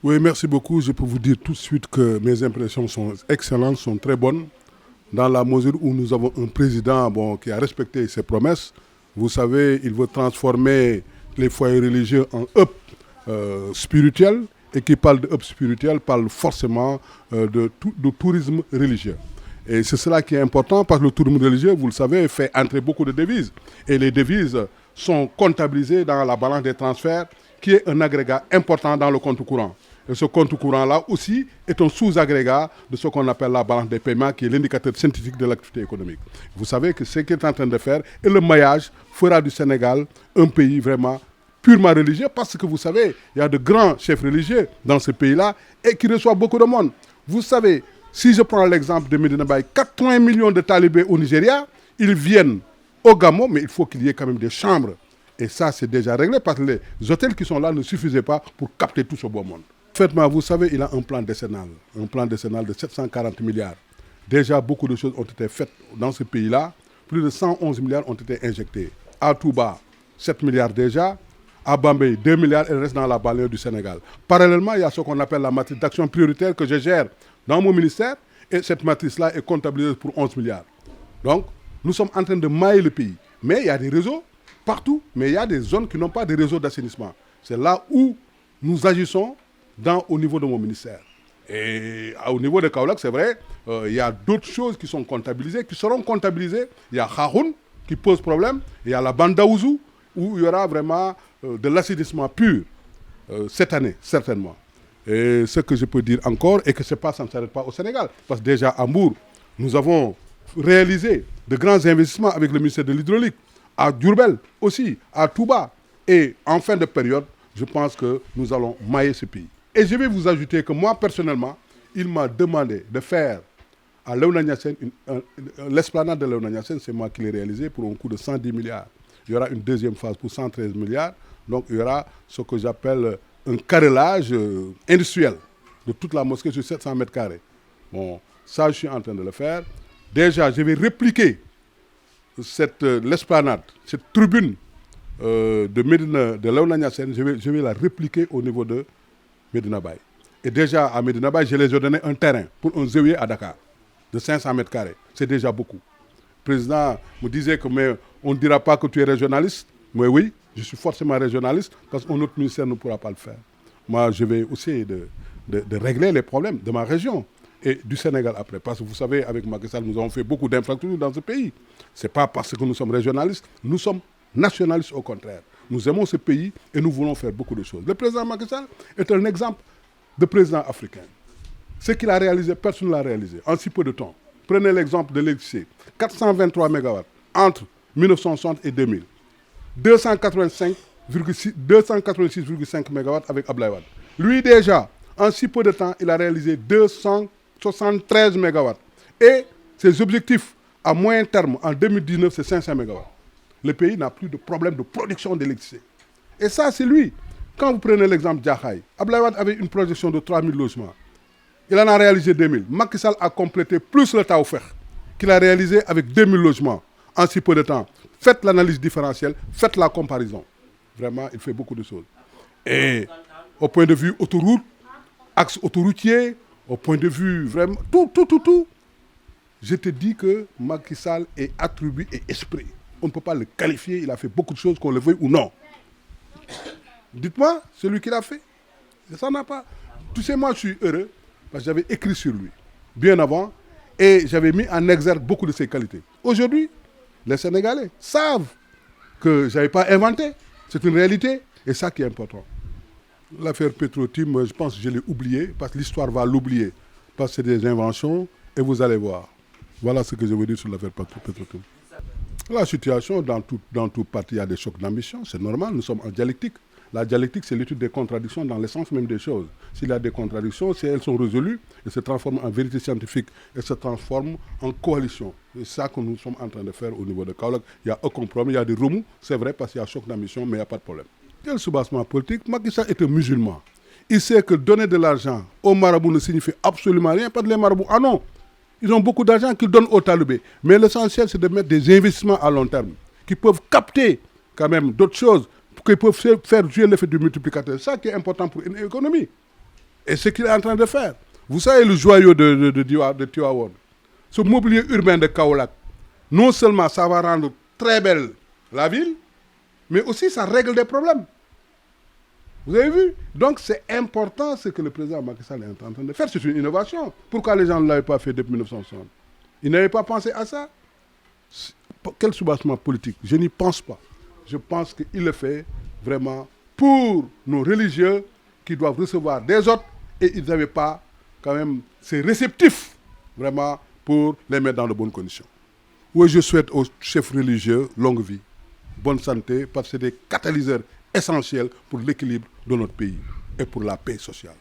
Oui, merci beaucoup. Je peux vous dire tout de suite que mes impressions sont excellentes, sont très bonnes, dans la mesure où nous avons un président qui a respecté ses promesses. Vous savez, il veut transformer les foyers religieux en hub spirituel, et qui parle de hub spirituel parle forcément de tourisme religieux. Et c'est cela qui est important parce que le tourisme religieux, vous le savez, fait entrer beaucoup de devises. Et les devises sont comptabilisées dans la balance des transferts, qui est un agrégat important dans le compte courant. Et ce compte courant-là aussi est un sous-agrégat de ce qu'on appelle la balance des paiements, qui est l'indicateur scientifique de l'activité économique. Vous savez que ce qu'il est en train de faire, et le maillage fera du Sénégal un pays vraiment purement religieux, parce que vous savez, il y a de grands chefs religieux dans ce pays-là et qui reçoivent beaucoup de monde. Vous savez, si je prends l'exemple de Medina Baye, 80 millions de talibés au Nigeria, ils viennent au Gamo, mais il faut qu'il y ait quand même des chambres. Et ça, c'est déjà réglé parce que les hôtels qui sont là ne suffisaient pas pour capter tout ce beau monde. En fait, vous savez, il a un plan décennal de 740 milliards. Déjà, beaucoup de choses ont été faites dans ce pays-là. Plus de 111 milliards ont été injectés. À Touba, 7 milliards déjà. À Bambey, 2 milliards, et reste dans la banlieue du Sénégal. Parallèlement, il y a ce qu'on appelle la matrice d'action prioritaire que je gère dans mon ministère. Et cette matrice-là est comptabilisée pour 11 milliards. Donc, nous sommes en train de mailler le pays. Mais il y a des réseaux partout, mais il y a des zones qui n'ont pas de réseau d'assainissement. C'est là où nous agissons au niveau de mon ministère. Et au niveau de Kaolack, c'est vrai, il y a d'autres choses qui sont comptabilisées, qui seront comptabilisées. Il y a Kharoun qui pose problème, il y a la bande d'Aouzou, où il y aura vraiment de l'assainissement pur cette année, certainement. Et ce que je peux dire encore, et que ça ne s'arrête pas au Sénégal, parce que déjà à Mbour, nous avons réalisé de grands investissements avec le ministère de l'Hydraulique, à Diourbel aussi, à Touba. Et en fin de période, je pense que nous allons mailler ce pays. Et je vais vous ajouter que moi, personnellement, il m'a demandé de faire à Léona Niassène, l'esplanade de Léona Niassène, c'est moi qui l'ai réalisé pour un coût de 110 milliards. Il y aura une deuxième phase pour 113 milliards. Donc il y aura ce que j'appelle un carrelage industriel de toute la mosquée sur 700 mètres carrés. Bon, ça, je suis en train de le faire. Déjà, je vais répliquer l'esplanade, cette tribune de Léona Niassène, je vais la répliquer au niveau de Medina Baye. Et déjà, à Medina Baye, je les ai donné un terrain pour un zawiya à Dakar de 500 mètres carrés. C'est déjà beaucoup. Le président me disait que mais on ne dira pas que tu es régionaliste. Mais oui, je suis forcément régionaliste parce qu'un autre ministère ne pourra pas le faire. Moi, je vais essayer de régler les problèmes de ma région et du Sénégal après. Parce que vous savez, avec Macky Sall, nous avons fait beaucoup d'infrastructures dans ce pays. Ce n'est pas parce que nous sommes régionalistes, nous sommes nationalistes au contraire. Nous aimons ce pays et nous voulons faire beaucoup de choses. Le président Macky Sall est un exemple de président africain. Ce qu'il a réalisé, personne ne l'a réalisé en si peu de temps. Prenez l'exemple de l'électricité. 423 MW entre 1960 et 2000. 286,5 MW avec Abdoulaye Wade. Lui déjà, en si peu de temps, il a réalisé 273 MW. Et ses objectifs à moyen terme, en 2019, c'est 500 MW. Le pays n'a plus de problème de production d'électricité. Et ça, c'est lui. Quand vous prenez l'exemple d'Yahaï, Abdoulaye Wade avait une projection de 3000 logements. Il en a réalisé 2000. Macky Sall a complété plus le Taoufekh qu'il a réalisé avec 2000 logements en si peu de temps. Faites l'analyse différentielle, faites la comparaison. Vraiment, il fait beaucoup de choses. Et au point de vue autoroute, axe autoroutier, au point de vue vraiment, tout. Je te dis que Macky Sall est attribué et esprit. On ne peut pas le qualifier, il a fait beaucoup de choses, qu'on le veuille ou non. Dites-moi, celui qui l'a fait. Ça n'a pas. Tu sais, moi, je suis heureux parce que j'avais écrit sur lui bien avant et j'avais mis en exergue beaucoup de ses qualités. Aujourd'hui, les Sénégalais savent que je n'avais pas inventé. C'est une réalité et ça qui est important. L'affaire Petro-Tim, je pense que je l'ai oublié parce que l'histoire va l'oublier. Parce que c'est des inventions et vous allez voir. Voilà ce que je veux dire sur l'affaire Petro-Tim. La situation, dans tout parti, il y a des chocs d'ambition. C'est normal, nous sommes en dialectique. La dialectique, c'est l'étude des contradictions dans l'essence même des choses. S'il y a des contradictions, si elles sont résolues, elles se transforment en vérité scientifique, elles se transforment en coalition. C'est ça que nous sommes en train de faire au niveau de Kaolack. Il y a aucun problème, il y a des remous, c'est vrai, parce qu'il y a choc d'ambition, mais il n'y a pas de problème. Quel soubassement politique? Macky Sall est un musulman. Il sait que donner de l'argent aux marabouts ne signifie absolument rien, pas de les marabouts. Ah non! Ils ont beaucoup d'argent qu'ils donnent aux talibés. Mais l'essentiel, c'est de mettre des investissements à long terme, qui peuvent capter quand même d'autres choses, qui peuvent faire jouer l'effet du multiplicateur. C'est ça qui est important pour une économie. Et ce qu'il est en train de faire. Vous savez, le joyau de Tivaouane, ce mobilier urbain de Kaolack, non seulement ça va rendre très belle la ville, mais aussi ça règle des problèmes. Vous avez vu? Donc c'est important ce que le président Macky Sall est en train de faire. C'est une innovation. Pourquoi les gens ne l'avaient pas fait depuis 1960? Ils n'avaient pas pensé à ça. Quel soubassement politique? Je n'y pense pas. Je pense qu'il le fait vraiment pour nos religieux qui doivent recevoir des autres et ils n'avaient pas quand même ces réceptifs vraiment pour les mettre dans de bonnes conditions. Oui, je souhaite aux chefs religieux longue vie, bonne santé, parce que c'est des catalyseurs essentiels pour l'équilibre de notre pays et pour la paix sociale.